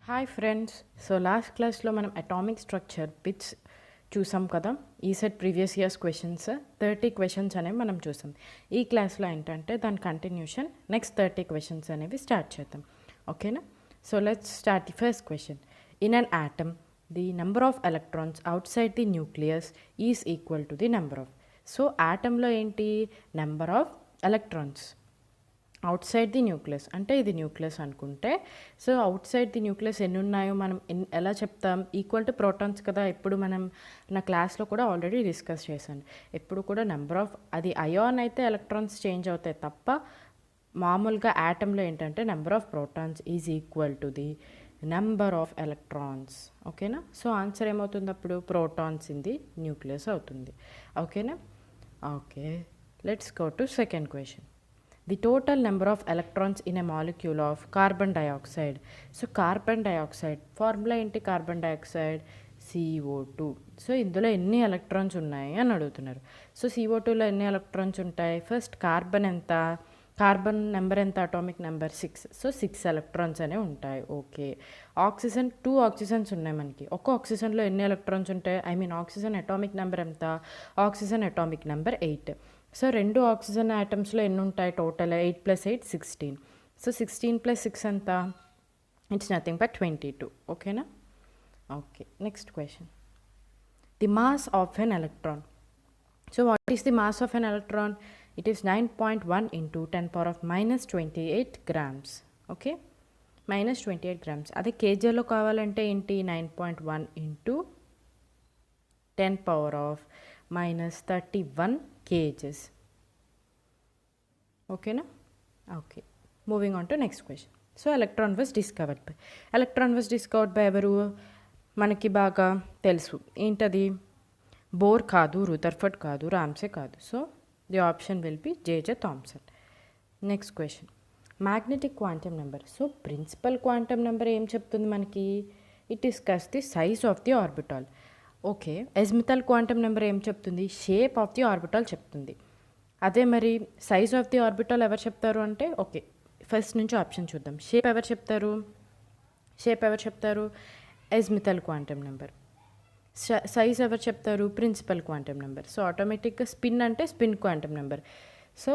Hi friends. So last క్లాస్లో మనం atomic structure bits చూసాం కదా. ECET previous years questions 30 questions అనేవి మనం చూసాం. ఈ క్లాస్లో ఏంటంటే దాని కంటిన్యూషన్ నెక్స్ట్ 30 క్వశ్చన్స్ అనేవి స్టార్ట్ చేద్దాం. ఓకేనా? So let's start the first question. In an atom the number of electrons outside the nucleus is equal to the number of. So ఆటంలో ఏంటి, number of electrons outside the nucleus అంటే ఇది nucleus అనుకుంటే, so outside the nucleus ఎన్ని ఉన్నాయో మనం ఎలా చెప్తాం, ఈక్వల్ టు ప్రోటాన్స్ కదా. ఎప్పుడు మనం నా క్లాస్లో కూడా ఆల్రెడీ డిస్కస్ చేశాను. ఎప్పుడు కూడా నెంబర్ ఆఫ్ అది అయాన్ అయితే ఎలక్ట్రాన్స్ చేంజ్ అవుతాయి తప్ప, మామూలుగా యాటంలో ఏంటంటే number of protons is equal to the number of electrons. ఓకేనా? సో ఆన్సర్ ఏమవుతుంది అప్పుడు, ప్రోటాన్స్ ఇన్ ది న్యూక్లియస్ అవుతుంది. ఓకేనా? Okay, let's go to second question. The total number of electrons in a molecule of carbon dioxide. So carbon dioxide formula ఏంటి, carbon dioxide CO2. So ఇందులో ఎన్ని electrons ఉన్నాయి అని అడుగుతున్నారు. సో CO2లో ఎన్ని electrons ఉంటాయి, ఫస్ట్ కార్బన్ ఎంత, కార్బన్ నెంబర్ ఎంత, అటామిక్ నెంబర్ 6. సో 6 ఎలక్ట్రాన్స్ అనేవి ఉంటాయి. ఓకే. ఆక్సిజన్ 2 ఆక్సిజన్స్ ఉన్నాయి మనకి. ఒక్క ఆక్సిజన్లో ఎన్ని ఎలక్ట్రాన్స్ ఉంటాయి, ఆక్సిజన్ అటామిక్ నెంబర్ ఎంత, oxygen atomic number 8. So 2 oxygen ఆటమ్స్లో ఎన్ని ఉంటాయి, టోటల్ 8 + 8 16. సో 16 + 6 ఎంత, ఇట్స్ నథింగ్ బట్ 22. ఓకేనా? Okay, next question. The mass of an electron. So what is the mass of an electron, it is 9.1 × 10⁻⁻28 grams. Okay, -28 grams. అదే కేజీలో కావాలంటే ఏంటి, 9.1 × 10⁻⁻31 kgs. ఓకేనా? Okay, moving on to next question. So electron was discovered by ఎవరు, మనకి బాగా తెలుసు. ఏంటది, bore కాదు, రుదర్ఫర్డ్ కాదు, రామ్సే కాదు. So the option will be JJ Thomson. Next question. Magnetic quantum number. So principal quantum number ఏం చెప్తుంది మనకి, it discuss the size of the orbital. Okay, azimuthal quantum number ఏం చెప్తుంది, షేప్ ఆఫ్ ది ఆర్బిటాల్ చెప్తుంది. అదే మరి size of the orbital ఎవరు చెప్తారు అంటే, ఓకే ఫస్ట్ నుంచి ఆప్షన్ చూద్దాం. షేప్ ఎవరు చెప్తారు, అజిముథల్ క్వాంటమ్ నెంబర్. సైజ్ ఎవరు చెప్తారు, ప్రిన్సిపల్ క్వాంటమ్ నెంబర్. సో ఆటోమేటిక్గా స్పిన్ అంటే spin quantum number. So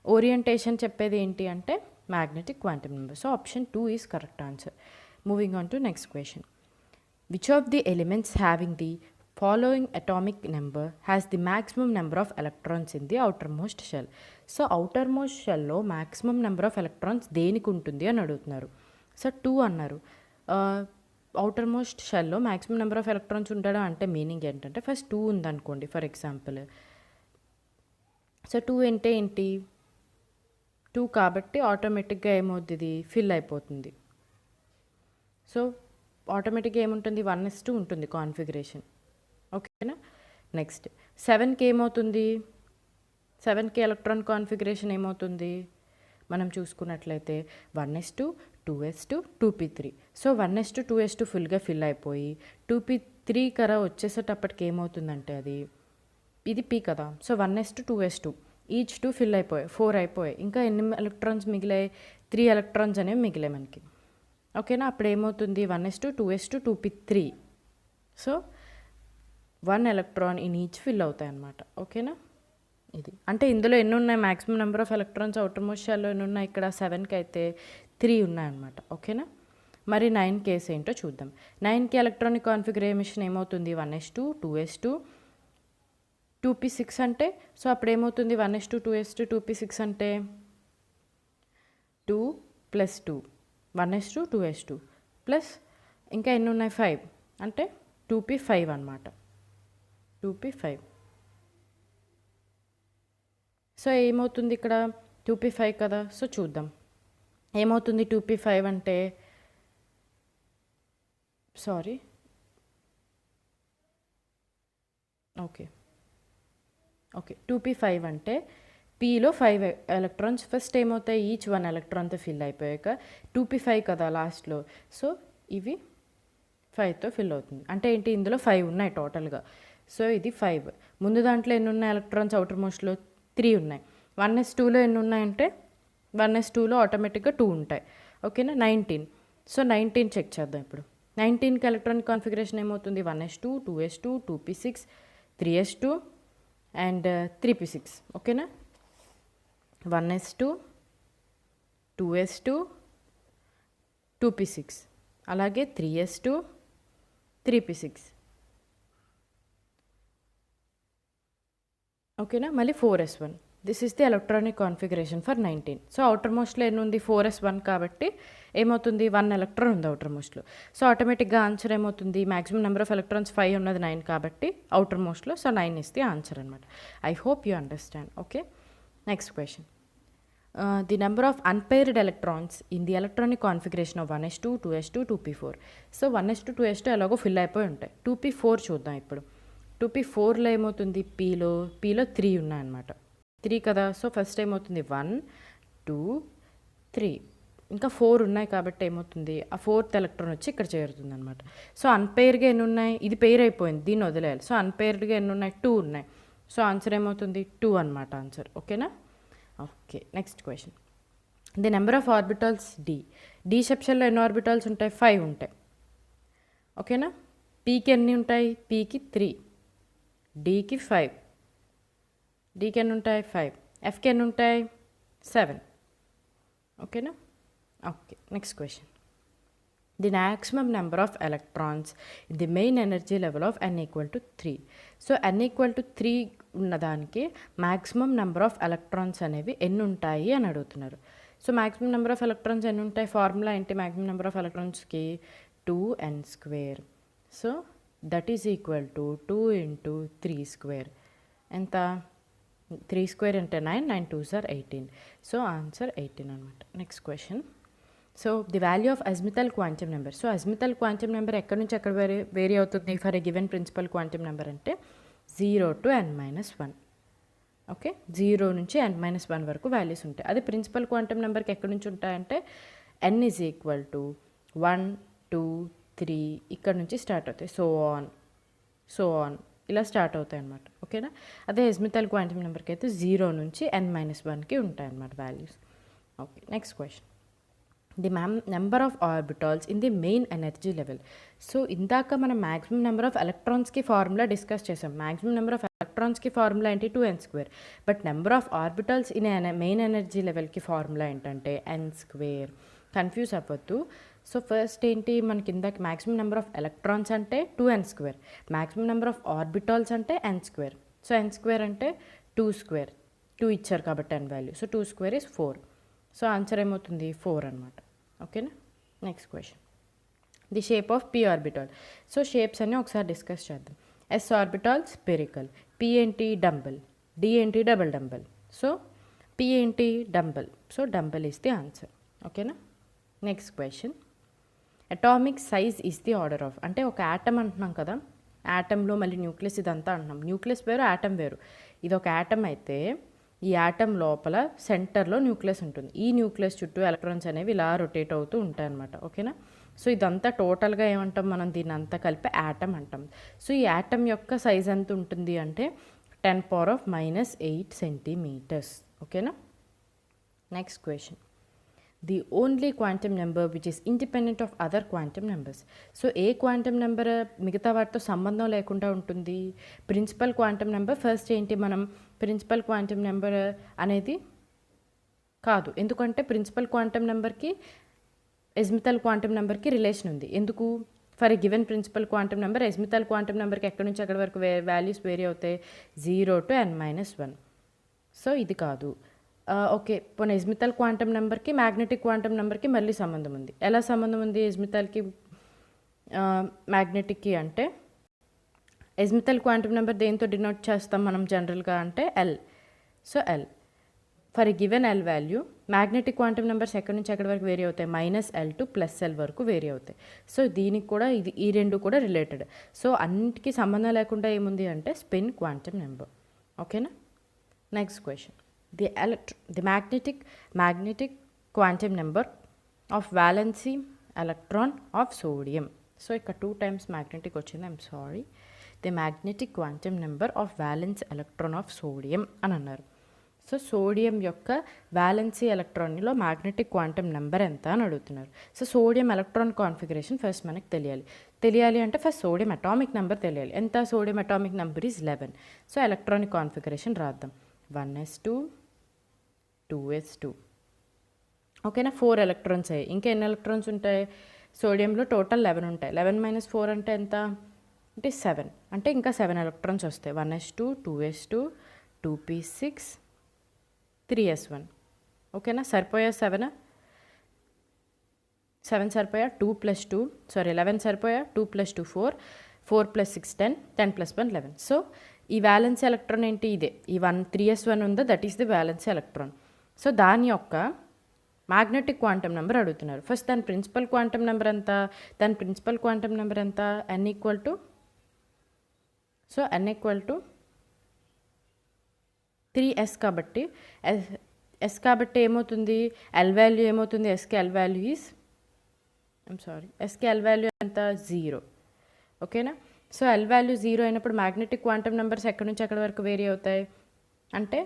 orientation చెప్పేది ఏంటి అంటే magnetic quantum number. So option 2 is correct answer. Moving on to next question. Which of the elements having the following atomic number has the maximum number of electrons in the outermost shell? So outermost shellలో maximum number of electrons దేనికి ఉంటుంది అని అడుగుతున్నారు. So 2 అన్నారు. outermost shellలో maximum number of electrons ఉండడం అంటే meaning ఏంటంటే, first 2 ఉందనుకోండి for example. So 2 అంటే ఏంటి, 2 కాబట్టి ఆటోమేటిక్గా ఏమవుతుంది, ఫిల్ అయిపోతుంది. సో ఆటోమేటిక్గా ఏముంటుంది, 1:2 ఉంటుంది కాన్ఫిగరేషన్. ఓకేనా? నెక్స్ట్ 7కి ఏమవుతుంది, 7కి ఎలక్ట్రాన్ కాన్ఫిగరేషన్ ఏమవుతుంది, మనం చూసుకున్నట్లయితే 1:2, 2:2, 2p3. సో 1:2, 2:2 ఫుల్గా ఫిల్ అయిపోయి 2p3 కరా వచ్చేసేటప్పటికి ఏమవుతుందంటే, అది ఇది p కదా. సో 1:2, 2:2 ఈచ్ 2 ఫిల్ అయిపోయాయి, 4 అయిపోయాయి. ఇంకా ఎన్ని ఎలక్ట్రాన్స్ మిగిలాయి, 3 ఎలక్ట్రాన్స్ అనేవి మిగిలాయి మనకి. ఓకేనా? అప్పుడు ఏమవుతుంది, 1:2, 2:2, 2p3. So 1 electron in each fill అవుతాయి అన్నమాట. ఓకేనా? ఇది అంటే ఇందులో ఎన్ని ఉన్నాయి, maximum number of electrons outermost షెల్లో ఎన్ని ఉన్నాయి, ఇక్కడ 7కి అయితే 3 ఉన్నాయన్నమాట. ఓకేనా? మరి 9 కేసు ఏంటో చూద్దాం. 9కి ఎలక్ట్రానిక్ కాన్ఫిగరేషన్ ఏమవుతుంది, 1:2, 2:2, 2p6 అంటే, సో అప్పుడు ఏమవుతుంది, 1:2, 2:2, 2p6 అంటే 2 + 2, 1:2, 2:2 ప్లస్ ఇంకా ఎన్ని ఉన్నాయి, 5 అంటే 2p5 అనమాట. 2p5. సో ఏమవుతుంది ఇక్కడ, 2p5 కదా. సో చూద్దాం ఏమవుతుంది, 2p5 అంటే, సారీ ఓకే 2p5 అంటే పీలో 5 ఎలక్ట్రాన్స్ ఫస్ట్ ఏమవుతాయి, ఈచ్ 1 ఎలక్ట్రాన్తో ఫిల్ అయిపోయాక 2p5 కదా లాస్ట్లో. సో ఇవి 5తో ఫిల్ అవుతుంది. అంటే ఏంటి, ఇందులో 5 ఉన్నాయి టోటల్గా. సో ఇది 5. ముందు దాంట్లో ఎన్ని ఉన్నాయి ఎలక్ట్రాన్స్, అవుటర్మోస్ట్లో 3 ఉన్నాయి. 1s2లో ఎన్ని ఉన్నాయంటే, 1s2లో ఆటోమేటిక్గా 2 ఉంటాయి. ఓకేనా? 19. సో 19 చెక్ చేద్దాం ఇప్పుడు. 19కి ఎలక్ట్రానిక్ కాన్ఫిగరేషన్ ఏమవుతుంది? 1s2, 2s2, 2p6, 3s2 and 3p6. ఓకేనా? 1s2, 2s2, 2p6, అలాగే 3s2, 3p6. ఓకేనా? మళ్ళీ 4s1. This is the electronic configuration for 19. So అవుటర్ మోస్ట్లో ఎన్ని ఉంది? 4s1 కాబట్టి ఏమవుతుంది? 1 ఎలక్ట్రాన్ ఉంది అవుటర్ మోస్ట్లో. సో ఆటోమేటిక్గా ఆన్సర్ ఏమవుతుంది? మ్యాక్సిమం నెంబర్ ఆఫ్ ఎలక్ట్రాన్స్ 5 ఉన్నది 9 కాబట్టి అవుటర్ మోస్ట్లో. సో 9 ఇస్ ది ఆన్సర్ అనమాట. I hope you understand. Okay, next question. The number of unpaired electrons in the electronic configuration of 1s2, 2s2, 2p4. So 1s2, 2s2 ఎలాగో fill అయిపోయి ఉంటాయి. 2p4 చూద్దాం ఇప్పుడు. 2p4లో ఏమవుతుంది? పీలో 3 ఉన్నాయన్నమాట. 3 కదా. సో ఫస్ట్ ఏమవుతుంది? 1, 2, 3, ఇంకా 4 ఉన్నాయి కాబట్టి ఏమవుతుంది? ఆ 4th ఎలక్ట్రాన్ వచ్చి ఇక్కడ చేరుతుంది అనమాట. సో అన్పేర్గా ఎన్ని ఉన్నాయి? ఇది పెయిర్ అయిపోయింది, దీన్ని వదిలేయాలి. సో అన్పేర్డ్గా ఎన్ని ఉన్నాయి? 2 ఉన్నాయి. సో ఆన్సర్ ఏమవుతుంది? 2 అనమాట ఆన్సర్. ఓకేనా? Okay, next question. The number of orbitals D సెక్షన్లో ఎన్ని ఆర్బిటల్స్ ఉంటాయి? 5 ఉంటాయి. ఓకేనా? పీకి ఎన్ని ఉంటాయి? పీకి 3, డీకి 5, డీకి ఎన్ని ఉంటాయి? 5, ఎఫ్కి ఎన్ని ఉంటాయి? 7. ఓకేనా? Okay, next question. The maximum number of electrons in the main energy level of n equal to 3. So n equal to 3 ఉన్నదానికి మ్యాక్సిమం నెంబర్ ఆఫ్ ఎలక్ట్రాన్స్ అనేవి ఎన్ని ఉంటాయి అని అడుగుతున్నారు. So maximum number of electrons ఎన్ని ఉంటాయి? ఫార్ములా ఏంటి maximum number of ఎలక్ట్రాన్స్కి? 2n². So that is equal to 2 × 3². ఎంత? 3² అంటే 9, 9 2s are 18. సో ఆన్సర్ 18 అనమాట. Next question. So the value of azimuthal quantum number. So azimuthal quantum number ఎక్కడి నుంచి ఎక్కడ వేరీ అవుతుంది for a given principal quantum number అంటే 0 to n-1. Okay, 0 నుంచి n-1 వరకు వాల్యూస్ ఉంటాయి. అది ప్రిన్సిపల్ క్వాంటమ్ నెంబర్కి ఎక్కడి నుంచి ఉంటాయంటే n ఈజ్ ఈక్వల్ టు 1, 2, 3 ఇక్కడ నుంచి స్టార్ట్ అవుతాయి. సో ఆన్ ఇలా స్టార్ట్ అవుతాయి అన్నమాట. ఓకేనా? అదే అజిముథల్ క్వాంటమ్ నెంబర్కి అయితే 0 నుంచి n-1కి ఉంటాయి అన్నమాట values. Okay, next question. The number of orbitals in the main energy level. So ఇందాక మనం మ్యాక్సిమం నెంబర్ ఆఫ్ ఎలక్ట్రాన్స్కి ఫార్ములా డిస్కస్ చేసాం. మ్యాక్సిమం నెంబర్ ఆఫ్ ఎలక్ట్రాన్స్కి ఫార్ములా ఏంటి? 2n². But number of orbitals in main energy లెవెల్కి formula ఏంటంటే n². Confuse అవ్వద్దు. So first ఏంటి మనకి ఇందాక మ్యాక్సిమం నెంబర్ ఆఫ్ ఎలక్ట్రాన్స్ అంటే 2n², maximum number of orbitals అంటే n². సో n² అంటే 2², 2 ఇచ్చారు కాబట్టి n value. So 2² is 4. So answer ఏమవుతుంది? 4 అనమాట. ఓకేనా? Next question. The shape of p orbital. So shapes అన్నీ ఒకసారి డిస్కస్ చేద్దాం. s ఆర్బిటాల్ స్పెరికల్, p ఏంటి? డంబల్, d ఏంటి? Double dumbbell. సో p ఏంటి? Dumbbell. So dumbbell is the answer. ఓకేనా? Next question. Atomic size is the order of. అంటే ఒక atom అంటున్నాం కదా, యాటంలో మళ్ళీ న్యూక్లియస్ ఇదంతా అంటున్నాం. న్యూక్లియస్ వేరు, యాటమ్ వేరు. ఇది ఒక యాటమ్ అయితే ఈ యాటమ్ లోపల సెంటర్లో న్యూక్లియస్ ఉంటుంది. ఈ న్యూక్లియస్ చుట్టూ ఎలక్ట్రాన్స్ అనేవి ఇలా రొటేట్ అవుతూ ఉంటాయి అన్నమాట. ఓకేనా? సో ఇదంతా టోటల్గా ఏమంటాం మనం? దీన్ని అంతా కలిపి యాటమ్ అంటాం. సో ఈ యాటమ్ యొక్క సైజ్ ఎంత ఉంటుంది అంటే 10⁻⁻8 సెంటీమీటర్స్. ఓకేనా? Next question. The only quantum number which is independent of other quantum numbers. So A quantum number మిగతా వాటితో సంబంధం లేకుండా ఉంటుంది? Principal quantum number. ఫస్ట్ ఏంటి మనం ప్రిన్సిపల్ క్వాంటమ్ నెంబర్ అనేది కాదు, ఎందుకంటే ప్రిన్సిపల్ క్వాంటమ్ నెంబర్కి అజిముథల్ క్వాంటమ్ నెంబర్కి రిలేషన్ ఉంది. ఎందుకు? For a given principal quantum number azimuthal quantum నెంబర్కి ఎక్కడి నుంచి ఎక్కడి వరకు వాల్యూస్ వేరీ అవుతాయి? 0 to n-1. సో ఇది కాదు. ఓకే, పోనీ అజిముథల్ క్వాంటమ్ నెంబర్కి మ్యాగ్నెటిక్ క్వాంటమ్ నెంబర్కి మళ్ళీ సంబంధం ఉంది. ఎలా సంబంధం ఉంది అజిముథల్కి మ్యాగ్నెటిక్కి అంటే అజిముథల్ క్వాంటమ్ నెంబర్ దేంతో డినోట్ చేస్తాం మనం జనరల్గా అంటే L. So L for a given L value. Magnetic quantum numbers ఎక్కడి నుంచి ఎక్కడి వరకు వేరీ అవుతాయి? -L to +L వరకు వేరీ అవుతాయి. సో దీనికి కూడా ఈ రెండు కూడా రిలేటెడ్. సో అన్నిటికీ సంబంధం లేకుండా ఏముంది అంటే స్పిన్ క్వాంటమ్ నెంబర్. ఓకేనా? Next question. The magnetic quantum number of valency electron of sodium. So ఇక్కడ 2 times magnetic వచ్చింది, I'm sorry. The magnetic quantum number of violence electron of sodium అని అన్నారు. సో సోడియం యొక్క వ్యాలెన్సీ ఎలక్ట్రాన్లో మ్యాగ్నెటిక్ క్వాంటమ్ నెంబర్ ఎంత అని అడుగుతున్నారు. So sodium electron configuration first మనకు తెలియాలి అంటే ఫస్ట్ సోడియం అటామిక్ నెంబర్ తెలియాలి. ఎంత? Sodium atomic number is 11. So electronic configuration రాద్దాం. 1s2 2s2. ఓకేనా? 4 ఎలక్ట్రాన్స్ అయ్యాయి. ఇంకా ఎన్ని ఎలక్ట్రాన్స్ ఉంటాయి? సోడియంలో టోటల్ 11 ఉంటాయి. 11 - 4 అంటే ఎంత? అంటే 7. అంటే ఇంకా 7 ఎలక్ట్రాన్స్ వస్తాయి. 1s2 2s2 2p6 3s1. ఓకేనా? సరిపోయా 7 సరిపోయా? 2 + 2 11 సరిపోయా? 2 + 2 4 4 + 6 10 10 + 1 11. సో ఈ వ్యాలెన్స్ ఎలక్ట్రాన్ ఏంటి? ఇదే ఈ 3s1 ఉందో that is the valence electron. So దాని యొక్క మ్యాగ్నెటిక్ క్వాంటమ్ నెంబర్ అడుగుతున్నారు. ఫస్ట్ దాని ప్రిన్సిపల్ క్వాంటమ్ నెంబర్ ఎంత? దాని ప్రిన్సిపల్ క్వాంటమ్ నెంబర్ ఎంత? n = 3s కాబట్టి s కాబట్టి ఏమవుతుంది? ఎల్ వాల్యూ ఏమవుతుంది? ఎస్కి ఎల్ వాల్యూ ఈజ్ ఎస్కి ఎల్ వాల్యూ ఎంత? 0. ఓకేనా? సో ఎల్ వాల్యూ 0 అయినప్పుడు మ్యాగ్నెటిక్ క్వాంటమ్ నెంబర్స్ ఎక్కడి నుంచి ఎక్కడి వరకు వేరీ అవుతాయి అంటే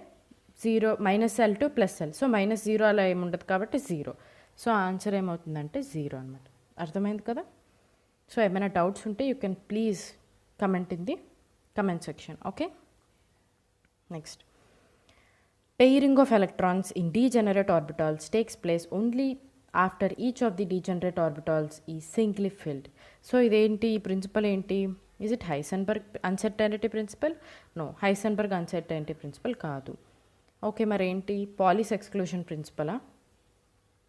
0 -L to +L. సో -0 అలా ఏముండదు కాబట్టి 0. సో ఆన్సర్ ఏమవుతుందంటే 0 అనమాట. అర్థమైంది కదా? సో ఏమైనా డౌట్స్ ఉంటే you can please comment in the comment section. Okay, next. Pairing of electrons in degenerate orbitals takes place only after each of the degenerate orbitals is singly filled. So ఇదేంటి? ఈ principle ఏంటి? Is it Heisenberg uncertainty principle? No, Heisenberg uncertainty principle కాదు. Okay, మరి ఏంటి? Pauli's exclusion ప్రిన్సిపలా?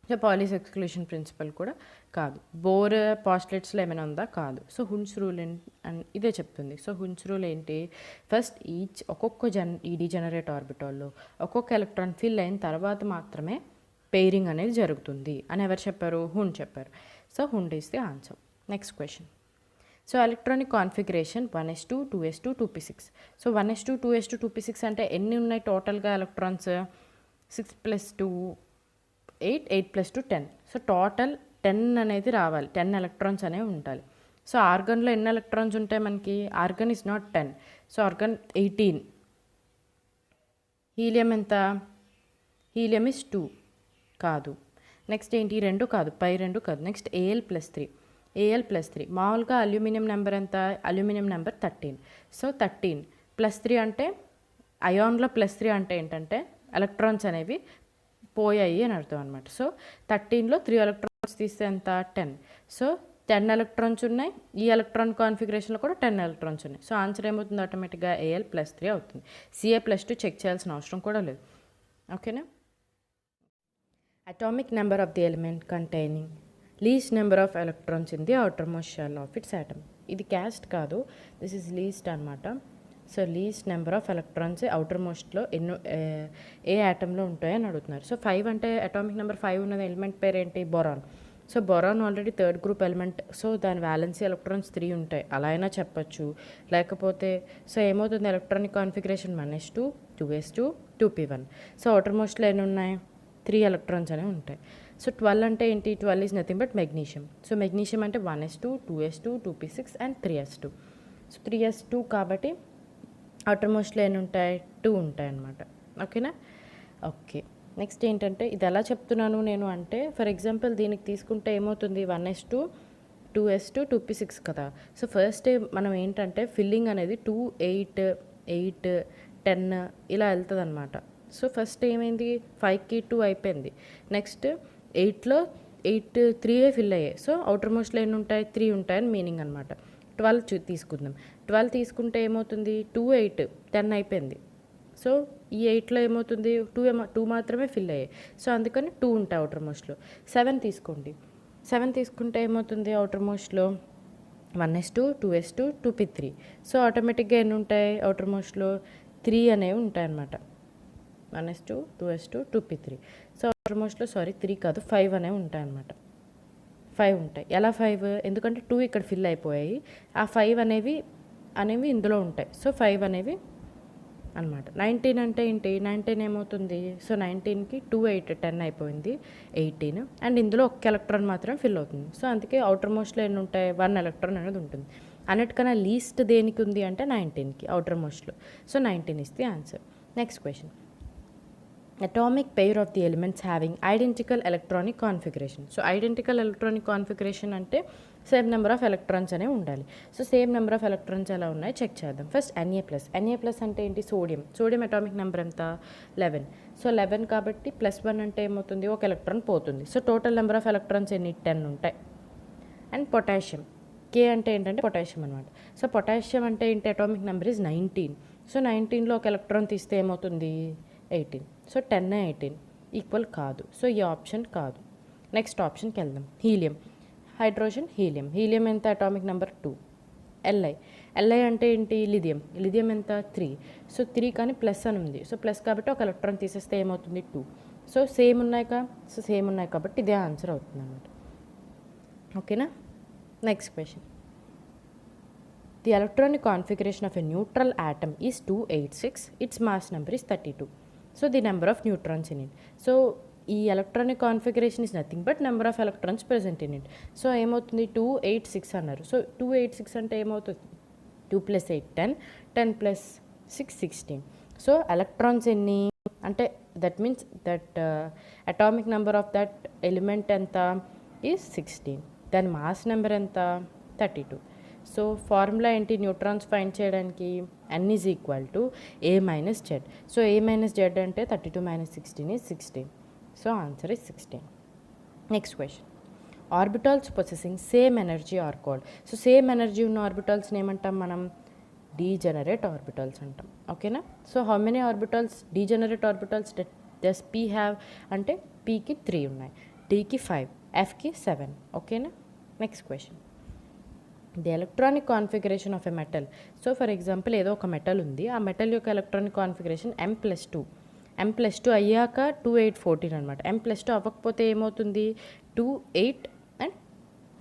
So Pauli's exclusion principle కూడా కాదు. Bore పాస్టులేట్స్లో ఏమైనా ఉందా? కాదు. సో హున్స్ రూల్ అండ్ ఇదే చెప్తుంది. సో హున్స్ రూల్ ఏంటి? ఫస్ట్ ఒక్కొక్క ఈ డిజెనరేట్ ఆర్బిటాల్లో ఒక్కొక్క ఎలక్ట్రాన్ ఫిల్ అయిన తర్వాత మాత్రమే పెయిరింగ్ అనేది జరుగుతుంది అని ఎవరు చెప్పారు? హున్ చెప్పారు. So హున్ is the answer. Next question. So electronic configuration 1s2 2s2 2p6. So 1s2 2s2 2p6 అంటే ఎన్ని ఉన్నాయి టోటల్గా ఎలక్ట్రాన్స్? 6 + 2 8 8 + 2 10. సో టోటల్ 10 అనేది రావాలి. 10 ఎలక్ట్రాన్స్ అనేవి ఉండాలి. సో ఆర్గన్లో ఎన్ని ఎలక్ట్రాన్స్ ఉంటాయి మనకి? Organ is not 10. So organ 18. Helium ఎంత? హీలియం ఇస్ 2 కాదు. నెక్స్ట్ ఏంటి? 2 కాదు, పై 2 కాదు. Next AL + 3. మామూలుగా అల్యూమినియం నెంబర్ ఎంత? Aluminium number 13. సో 13 + 3 అంటే అయాన్లో +3 అంటే ఏంటంటే ఎలక్ట్రాన్స్ అనేవి పోయాయి అని అర్థం అనమాట. సో 13లో 3 ఎలక్ట్రాన్స్ తీస్తే ఎంత? 10. సో 10 ఎలక్ట్రాన్స్ ఉన్నాయి. ఈ ఎలక్ట్రాన్ కాన్ఫిగరేషన్లో కూడా 10 ఎలక్ట్రాన్స్ ఉన్నాయి. సో ఆన్సర్ ఏమవుతుంది? ఆటోమేటిక్గా AL + 3 అవుతుంది. CA + 2 చెక్ చేయాల్సిన అవసరం కూడా లేదు. ఓకేనా? Atomic number of the element containing least number of electrons in the outermost shell of its atom. ఇది క్యాస్ట్ కాదు, దిస్ ఈజ్ లీస్ట్ అనమాట. So least number of electrons అవుటర్మోస్ట్లో ఏ యాటంలో ఉంటాయని అడుగుతున్నారు. సో 5 అంటే అటామిక్ నెంబర్ 5 ఉన్నది ఎలిమెంట్ పేరు ఏంటి? Boron. So boron already 3rd group element. So దాని వ్యాలెన్సీ ఎలక్ట్రాన్స్ 3 ఉంటాయి, అలా అయినా చెప్పచ్చు. లేకపోతే సో ఏమవుతుంది? Electronic configuration 1s2 2s2 2p1. So అవుటర్మోస్ట్లో ఎన్ని ఉన్నాయి? 3 ఎలక్ట్రాన్స్ అనేవి ఉంటాయి. సో 12 అంటే ఏంటి? 12 is nothing but magnesium. So magnesium అంటే 1s2 2s2 2p6 and 3s2. So 3s2 కాబట్టి అవుటర్మోస్ట్లో ఎన్ని ఉంటాయి? 2 ఉంటాయి అన్నమాట. ఓకేనా? ఓకే, నెక్స్ట్ ఏంటంటే ఇది ఎలా చెప్తున్నాను నేను అంటే, ఫర్ ఎగ్జాంపుల్ దీనికి తీసుకుంటే ఏమవుతుంది? 1s2 2s2 2p6 కదా. సో ఫస్ట్ మనం ఏంటంటే ఫిల్లింగ్ అనేది 2 8 8 10 ఇలా వెళ్తుంది అనమాట. సో ఫస్ట్ ఏమైంది? 5కి 2 అయిపోయింది. నెక్స్ట్ 8లో 8 3 ఫిల్ అయ్యాయి. సో అవుటర్మోస్ట్లో ఎన్ని ఉంటాయి? 3 ఉంటాయని మీనింగ్ అనమాట. 12 తీసుకుందాం. 12 తీసుకుంటే ఏమవుతుంది? 2 8 10 అయిపోయింది. సో ఈ 8లో ఏమవుతుంది? 2 మాత్రమే ఫిల్ అయ్యాయి. సో అందుకని 2 ఉంటాయి అవుటర్మోస్ట్లో. 7 తీసుకోండి. 7 తీసుకుంటే ఏమవుతుంది? అవుటర్మోస్ట్లో 1s2 2s2 2p3. సో ఆటోమేటిక్గా ఎన్ని ఉంటాయి అవుటర్మోస్ట్లో? 3 అనేవి ఉంటాయి అన్నమాట. 1s2 2s2 2p3. సో అవుటర్మోస్ట్లో 3 కాదు 5 అనేవి ఉంటాయి అన్నమాట. 5 ఉంటాయి. ఎలా 5? ఎందుకంటే 2 ఇక్కడ ఫిల్ అయిపోయాయి, ఆ 5 అనేవి ఇందులో ఉంటాయి. సో 5 అనేవి అనమాట. 19 అంటే ఏంటి? 19 ఏమవుతుంది? సో 19కి 2 8 10 అయిపోయింది 18, అండ్ ఇందులో ఒక్క ఎలక్ట్రాన్ మాత్రమే ఫిల్ అవుతుంది. సో అందుకే అవుటర్మోస్ట్లో ఎన్ని ఉంటాయి? 1 ఎలక్ట్రాన్ అనేది ఉంటుంది. అన్నిటికన్నా లీస్ట్ దేనికి ఉంది అంటే 19కి అవుటర్మోస్ట్లో. So 19 is the answer. Next question. atomic pair of the elements having identical electronic configuration. So identical electronic configuration అంటే సేమ్ నెంబర్ ఆఫ్ ఎలక్ట్రాన్స్ అనేవి ఉండాలి. So same number of electrons ఎలా ఉన్నాయి చెక్ చేద్దాం. ఫస్ట్ Na+ అంటే ఏంటి? Sodium atomic number ఎంత? 11. So 11 కాబట్టి +1 అంటే ఏమవుతుంది? ఒక ఎలక్ట్రాన్ పోతుంది. So total number of electrons ఎన్ని? 10 ఉంటాయి. అండ్ పొటాషియం K అంటే ఏంటంటే పొటాషియం అనమాట. సో పొటాషియం అంటే ఏంటి? Atomic number is 19. సో 19లో ఒక ఎలక్ట్రాన్ తీస్తే ఏమవుతుంది? 18. సో 10 18 ఈక్వల్ కాదు. సో ఈ ఆప్షన్ కాదు. నెక్స్ట్ ఆప్షన్కి వెళ్దాం. హీలియం, హైడ్రోజన్, హీలియం ఎంత? Atomic number 2. Li అంటే ఏంటి? లిథియం ఎంత? 3. సో 3 కానీ ప్లస్ అని ఉంది. సో ప్లస్ కాబట్టి ఒక ఎలక్ట్రాన్ తీసేస్తే ఏమవుతుంది? 2. సో సేమ్ ఉన్నాయి కాబట్టి ఇదే ఆన్సర్ అవుతుంది అనమాట. ఓకేనా? Next question. The electronic configuration of a neutral atom is 286. Its mass number is 32. So the number of neutrons in it. So ఈ electronic configuration is nothing but number of electrons present in it. So ఏమవుతుంది? 286 అన్నారు. So 286 అంటే ఏమవుతుంది? 2 + 8 10, 10 + 6 16. So electrons ఎన్ని అంటే that means that atomic number of that element ఎంత? Is 16. దాని mass number ఎంత? 32. సో ఫార్ములా ఏంటి న్యూట్రాన్స్ ఫైండ్ చేయడానికి? n is equal to A - Z. So A - Z అంటే 32 - 16 is 16. So answer is 16. Next question. Orbitals possessing same energy are called. So same energy ఉన్న ఆర్బిటాల్స్ని ఏమంటాం మనం? Degenerate orbitals అంటాం. ఓకేనా? So how many orbitals? Degenerate orbitals does P have అంటే Pకి 3 ఉన్నాయి, Dకి 5, Fకి 7. ఓకేనా? Next question. The electronic configuration of a metal. So for example ఏదో ఒక మెటల్ ఉంది, ఆ మెటల్ యొక్క ఎలక్ట్రానిక్ కాన్ఫిగరేషన్ M+2 అయ్యాక 2 8 14 అనమాట. M+2 అవ్వకపోతే ఏమవుతుంది? 2 8 అండ్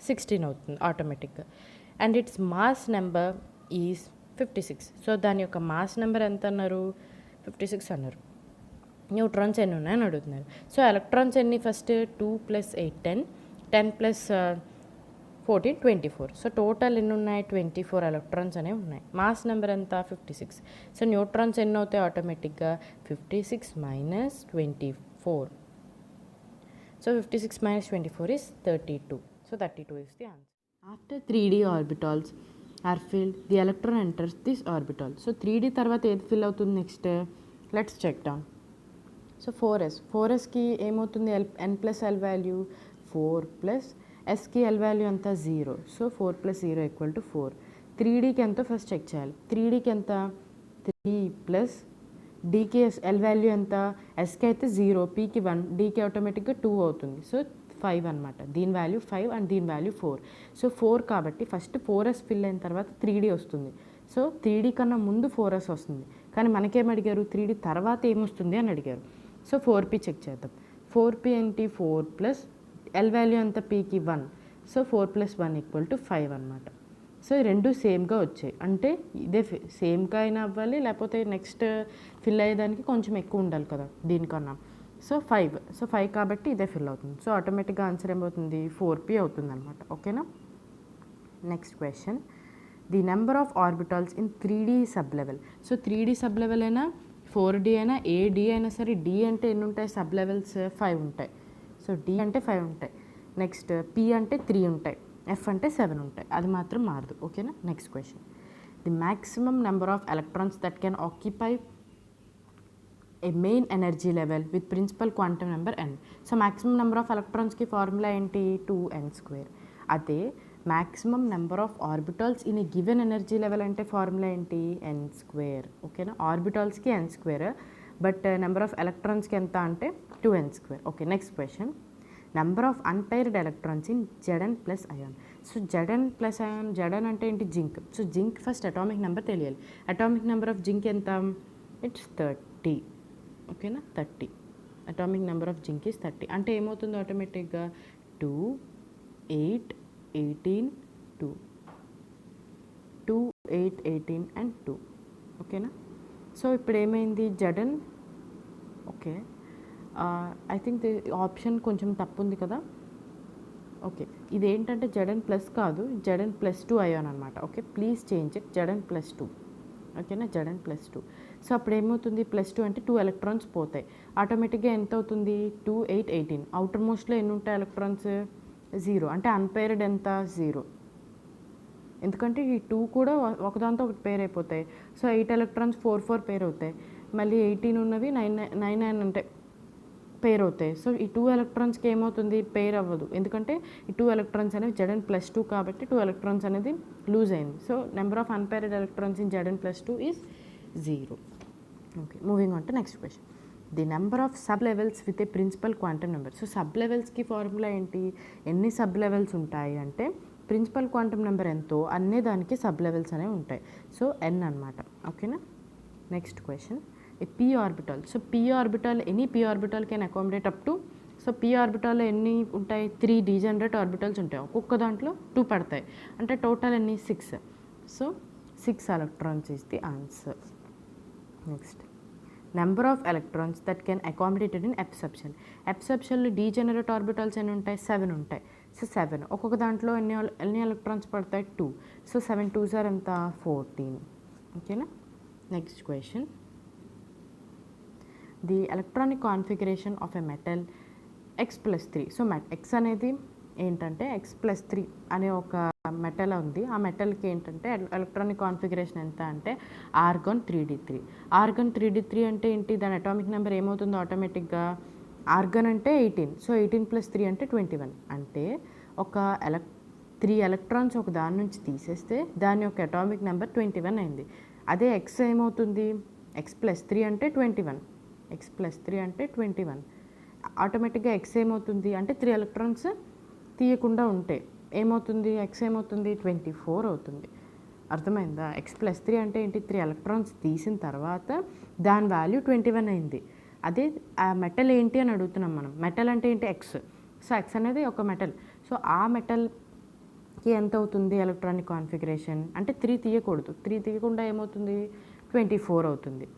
16 అవుతుంది ఆటోమేటిక్గా. And its mass number is 56. So దాని యొక్క మాస్ నెంబర్ ఎంత అన్నారు? 56 అన్నారు. న్యూట్రాన్స్ ఎన్ని ఉన్నాయని అడుగుతున్నారు. సో ఎలక్ట్రాన్స్ ఎన్ని? ఫస్ట్ 2 + 8 10, 10 + 14 24. సో టోటల్ ఎన్ని ఉన్నాయి? 24 ఎలక్ట్రాన్స్ అనేవి ఉన్నాయి. మాస్ నెంబర్ ఎంత? 56. సో న్యూట్రాన్స్ ఎన్ని అవుతాయి ఆటోమేటిక్గా? 56 - 24. So 56 - 24 is 32. So 32 is the answer. After 3D orbitals are filled, the electron enters this orbital. So 3D తర్వాత ఏది ఫిల్ అవుతుంది next? Let's check down. So 4sకి ఏమవుతుంది? n+l వాల్యూ 4 + ఎస్కి ఎల్ వాల్యూ ఎంత? 0. సో 4 + 0 = 4. 3Dకి ఎంతో ఫస్ట్ చెక్ చేయాలి. 3Dకి ఎంత? 3 + Dకి L value ఎంత? ఎస్కి అయితే 0, Pకి 1, Dకి ఆటోమేటిక్గా 2 అవుతుంది. సో 5 అనమాట. దీని వాల్యూ 5 అండ్ దీని వాల్యూ 4. సో 4 కాబట్టి ఫస్ట్ 4s ఫిల్ అయిన తర్వాత 3D వస్తుంది. సో 3D కన్నా ముందు 4s వస్తుంది. కానీ మనకేం అడిగారు? 3D తర్వాత ఏమొస్తుంది అని అడిగారు. సో 4P చెక్ చేద్దాం. 4P ఏంటి? 4 + ఎల్ వాల్యూ ఎంత? Pకి 1. సో 4 + 1 = 5 అనమాట. సో ఈ రెండు సేమ్గా వచ్చాయి. అంటే ఇదే సేమ్గా అయినా అవ్వాలి, లేకపోతే నెక్స్ట్ ఫిల్ అయ్యేదానికి కొంచెం ఎక్కువ ఉండాలి కదా దీనికన్నా. సో 5. సో 5 కాబట్టి ఇదే ఫిల్ అవుతుంది. సో ఆటోమేటిక్గా ఆన్సర్ ఏమవుతుంది? 4P అవుతుంది అనమాట. ఓకేనా? Next question. The number of orbitals in 3D sub level. So 3D sub level అయినా 4D అయినా ఏ D అయినా సరే, D అంటే ఎన్ని ఉంటాయి? సబ్ లెవెల్స్ 5 ఉంటాయి. సో D అంటే 5 ఉంటాయి. నెక్స్ట్ P అంటే 3 ఉంటాయి, F అంటే 7 ఉంటాయి. అది మాత్రం మారదు. ఓకేనా? Next question. The maximum number of electrons that can occupy a main energy level with principal quantum number n. So maximum number of ఎలక్ట్రాన్స్కి ఫార్ములా ఏంటి? 2n². అదే maximum number of orbitals in a given energy level అంటే formula ఏంటి? n². ఓకేనా? ఆర్బిటాల్స్కి n², but number of ఎలక్ట్రాన్స్కి ఎంత అంటే 2n². Okay. Next question. Number of unpaired electrons in Zn+ion. So Zn+ion, Zn అంటే ఏంటి? Zinc. So zinc first atomic number తెలియాలి. అటామిక్ నెంబర్ ఆఫ్ జింక్ ఎంత? ఇట్స్ 30. ఓకేనా? 30. Atomic number of zinc is 30. అంటే ఏమవుతుంది ఆటోమేటిక్గా? 2 8 18 2 2 8 18 అండ్ 2. ఓకేనా? సో ఇప్పుడు ఏమైంది? Zn. Okay, I think option కొంచెం తప్పు ఉంది కదా. ఓకే, ఇదేంటంటే Zn+ కాదు, Zn+2 అయాన్ అనమాట. Okay, please change it. Zn+2. ఓకేనా? Zn+2. సో అప్పుడు ఏమవుతుంది +2 అంటే 2 ఎలక్ట్రాన్స్ పోతాయి. ఆటోమేటిక్గా ఎంత అవుతుంది 2 8 18. అవుటర్ మోస్ట్లో ఎన్ని ఉంటాయి ఎలక్ట్రాన్స్ 0 అంటే అన్పేర్డ్ ఎంత 0. ఎందుకంటే ఈ 2 కూడా ఒకదాంతో ఒకటి పేర్ అయిపోతాయి. సో 8 ఎలక్ట్రాన్స్ 4 4 పేర్ అవుతాయి. మళ్ళీ 18 ఉన్నవి 9 9 అంటే పేర్ అవుతాయి. సో ఈ 2 ఎలక్ట్రాన్స్కి ఏమవుతుంది పేర్ అవ్వదు. ఎందుకంటే ఈ 2 ఎలక్ట్రాన్స్ అనేవి Zn+2 కాబట్టి 2 ఎలక్ట్రాన్స్ అనేది లూజ్ అయింది. So number of unpaired electrons in Zn+2 is 0. Okay, moving on to next question. The number of sublevels with a principal quantum number. So సబ్ లెవెల్స్కి ఫార్ములా ఏంటి, ఎన్ని సబ్ లెవెల్స్ ఉంటాయి అంటే principal quantum number ఎంతో అన్నీ దానికి sub levels అనేవి ఉంటాయి. సో n అనమాట. ఓకేనా. Next question, A p orbital. So p orbital, any p orbital can accommodate up to. So p ఆర్బిటాల్లో ఎన్ని ఉంటాయి 3 డీజనరేట్ ఆర్బిటల్స్ ఉంటాయి. ఒక్కొక్క దాంట్లో 2 పడతాయి. అంటే టోటల్ ఎన్ని 6. So 6 electrons is the answer. Next, number of electrons that can accommodated in f subshell. F సబ్షెల్లో degenerate orbitals ఎన్ని ఉంటాయి 7 ఉంటాయి. సో 7 ఒక్కొక్క దాంట్లో ఎన్ని ఎలక్ట్రాన్స్ పడతాయి 2. సో 7 2s ఆర్ ఎంత 14. ఓకేనా. Next question, the electronic configuration of a metal x+3. So x అనేది ఏంటంటే x+3 అనే ఒక మెటల్ ఉంది. ఆ మెటల్కి ఏంటంటే ఎలక్ట్రానిక్ కాన్ఫిగరేషన్ ఎంత అంటే ఆర్గాన్ 3d3. ఆర్గాన్ 3d3 అంటే ఏంటి, దాని అటామిక్ నెంబర్ ఏమవుతుందో ఆటోమేటిక్గా ఆర్గాన్ అంటే 18. సో 18 + 3 అంటే 21. అంటే ఒక 3 ఎలక్ట్రాన్స్ ఒక దాని నుంచి తీసేస్తే దాని యొక్క అటామిక్ నెంబర్ 21 అయింది. అదే x ఏమవుతుంది x+3 అంటే 21. x+3 అంటే 21. ఆటోమేటిక్గా x ఏమవుతుంది అంటే 3 ఎలక్ట్రాన్స్ తీయకుండా ఉంటే ఏమవుతుంది x ఏమవుతుంది 24 అవుతుంది. అర్థమైందా. x+3 అంటే ఏంటి 3 ఎలక్ట్రాన్స్ తీసిన తర్వాత దాని వాల్యూ 21 అయింది. అదే ఆ మెటల్ ఏంటి అని అడుగుతున్నాం మనం. మెటల్ అంటే ఏంటి x. సో x అనేది ఒక మెటల్. సో ఆ మెటల్కి ఎంత అవుతుంది ఎలక్ట్రానిక్ కాన్ఫిగరేషన్ అంటే 3 తీయకూడదు. 3 తీయకుండా ఏమవుతుంది 24 అవుతుంది.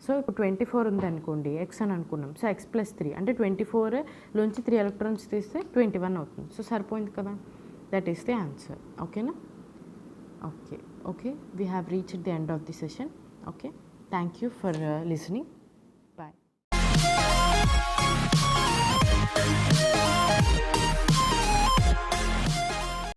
సో ఇప్పుడు 24 ఉంది అనుకోండి x అని అనుకున్నాం. సో x+3 అంటే 24లోంచి 3 ఎలక్ట్రాన్స్ తీస్తే 21 అవుతుంది. సో సరిపోయింది కదా, దట్ ఈస్ ది ఆన్సర్. ఓకేనా. Okay, we have reached the end of the session. Okay, thank you for listening.